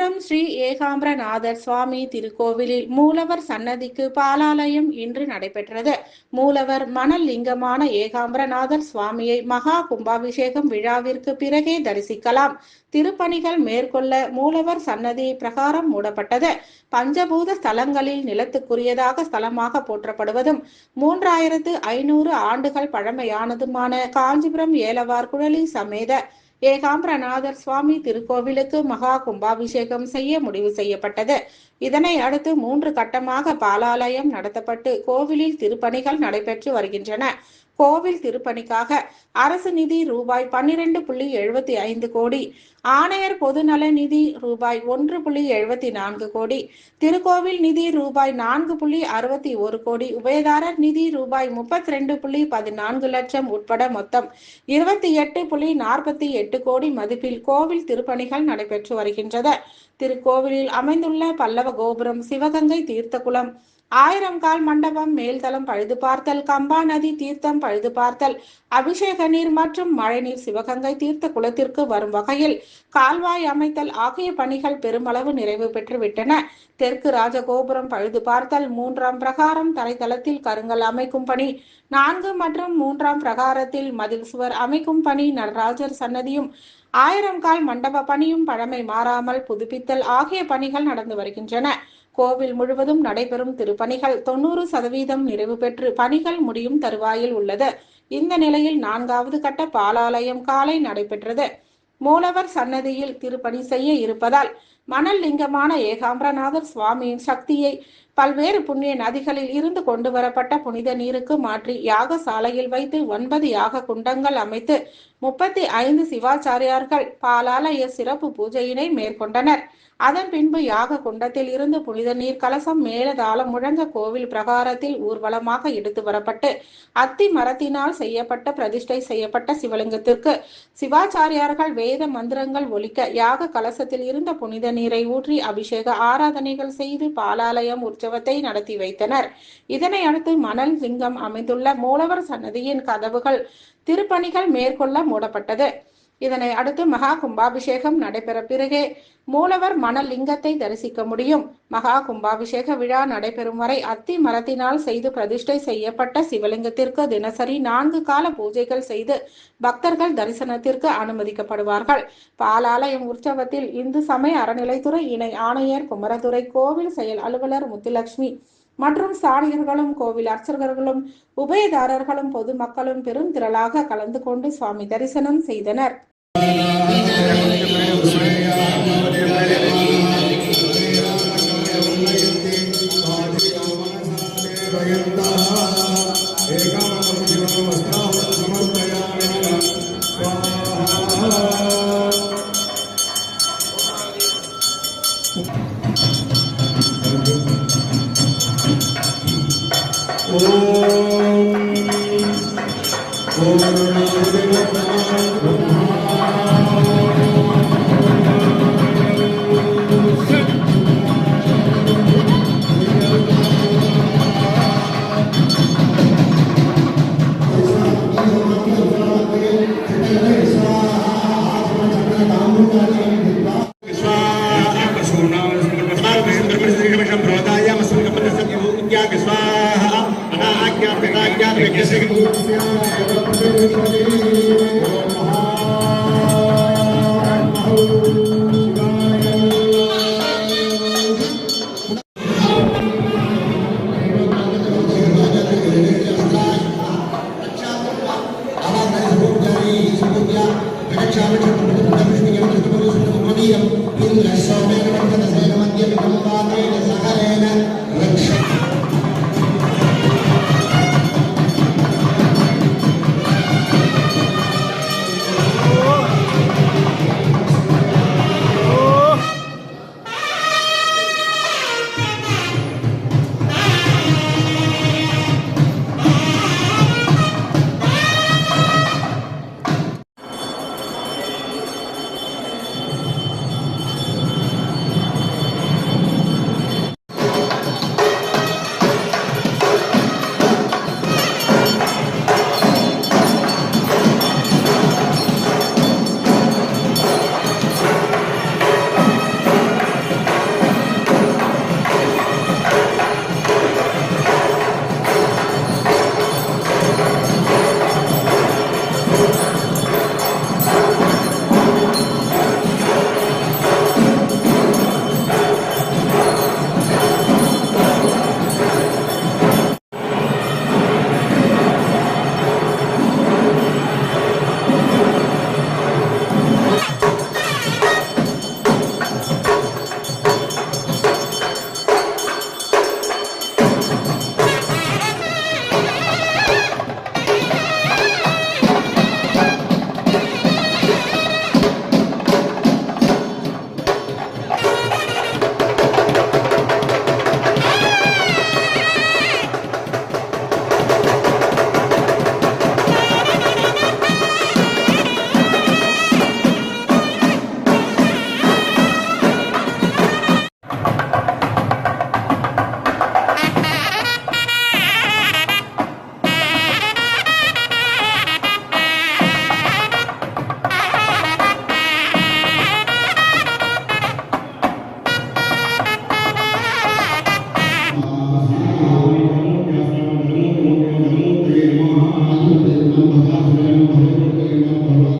காஞ்சிபுரம் ஸ்ரீ ஏகாம்பரநாதர் சுவாமி திருக்கோவிலில் மூலவர் சன்னதிக்கு பாலாலயம் இன்று நடைபெற்றது. மூலவர் மணல் லிங்கமான ஏகாம்பரநாதர் சுவாமியை மகா கும்பாபிஷேகம் விழாவிற்கு பிறகே தரிசிக்கலாம். திருப்பணிகள் மேற்கொள்ள மூலவர் சன்னதி பிரகாரம் மூடப்பட்டது. பஞ்சபூத ஸ்தலங்களில் நிலத்துக்குரியதாக ஸ்தலமாக போற்றப்படுவதும் 3500 ஆண்டுகள் பழமையானதுமான காஞ்சிபுரம் ஏலவார் குழலி சமேத ஏகாம்பரநாதர் சுவாமி திருக்கோவிலுக்கு மகா கும்பாபிஷேகம் செய்ய முடிவு செய்யப்பட்டது. இதனை அடுத்து 3 கட்டமாக பாலாலயம் நடத்தப்பட்டு கோவிலில் திருப்பணிகள் நடைபெற்று வருகின்றன. கோவில் திருப்பணிக்காக அரசு நிதி ரூபாய் 12.75 கோடி, ஆணையர் பொதுநல நிதி ரூபாய் 1.74 கோடி, திருக்கோவில் நிதி ரூபாய் 4.61 கோடி, உபயதாரர் நிதி ரூபாய் 32.14 லட்சம் உட்பட மொத்தம் 28.48 கோடி மதிப்பில் கோவில் திருப்பணிகள் நடைபெற்று வருகின்றது. திருக்கோவிலில் அமைந்துள்ள பல்லவ கோபுரம், சிவகங்கை தீர்த்தகுளம், 1000 கால் மண்டபம், மேல்தளம் பழுது பார்த்தல், கம்பா நதி தீர்த்தம் பழுது பார்த்தல், அபிஷேக நீர் மற்றும் மழைநீர் சிவகங்கை தீர்த்த குளத்திற்கு வரும் வகையில் கால்வாய் அமைத்தல் ஆகிய பணிகள் பெருமளவு நிறைவு பெற்றுவிட்டன. தெற்கு ராஜகோபுரம் பழுது பார்த்தல், 3ஆம் பிரகாரம் தரைத்தளத்தில் கருங்கல் அமைக்கும் பணி, 4 மற்றும் 3ஆம் பிரகாரத்தில் மதில் சுவர் அமைக்கும் பணி, நடராஜர் சன்னதியும் 1000 கால் மண்டப பணியும் பழமை மாறாமல் புதுப்பித்தல் ஆகிய பணிகள் நடந்து வருகின்றன. கோவில் முழுவதும் நடைபெறும் திருப்பணிகள் 90% நிறைவு பெற்று பணிகள் முடியும் தருவாயில் உள்ளது. இந்த நிலையில் 4வது கட்ட பாலாலயம் காலை நடைபெற்றது. மூலவர் சன்னதியில் திருப்பணி செய்ய இருப்பதால் மணல் லிங்கமான ஏகாம்பரநாதர் சுவாமியின் சக்தியை பல்வேறு புண்ணிய நதிகளில் இருந்து கொண்டு வரப்பட்ட புனித நீருக்கு மாற்றி யாக சாலையில் வைத்து 9 யாக குண்டங்கள் அமைத்து 35 சிவாச்சாரியார்கள் பாலாலய சிறப்பு பூஜையினை மேற்கொண்டனர். அதன் பின்பு யாக குண்டத்தில் இருந்து புனித நீர் கலசம் மேலதாளம் முழங்க கோவில் பிரகாரத்தில் ஊர்வலமாக எடுத்து வரப்பட்டு அத்தி மரத்தினால் செய்யப்பட்ட பிரதிஷ்டை செய்யப்பட்ட சிவலிங்கத்திற்கு சிவாச்சாரியார்கள் வேத மந்திரங்கள் ஒலிக்க யாக கலசத்தில் இருந்த புனித நீரை ஊற்றி அபிஷேக ஆராதனைகள் செய்து பாலாலயம் உற்சவத்தை நடத்தி வைத்தனர். இதனை அடுத்து மணல் லிங்கம் அமைந்துள்ள மூலவர் சன்னதியின் கதவுகள் திருப்பணிகள் மேற்கொள்ள மூடப்பட்டது. இதனை அடுத்து மகா கும்பாபிஷேகம் நடைபெற பிறகே மூலவர் மணல் லிங்கத்தை தரிசிக்க முடியும். மகா கும்பாபிஷேக விழா நடைபெறும் வரை அத்தி மரத்தினால் செய்து பிரதிஷ்டை செய்யப்பட்ட சிவலிங்கத்திற்கு தினசரி 4 கால பூஜைகள் செய்து பக்தர்கள் தரிசனத்திற்கு அனுமதிக்கப்படுவார்கள். பாலாலயம் உற்சவத்தில் இந்து சமய அறநிலைத்துறை இணை ஆணையர் குமரதுரை, கோவில் செயல் அலுவலர் முத்துலட்சுமி மற்றும் சாணியர்களும் கோவில் அர்ச்சகர்களும் உபயதாரர்களும் பொதுமக்களும் பெரும் திரளாக கலந்து கொண்டு சுவாமி தரிசனம் செய்தனர். स्वाहा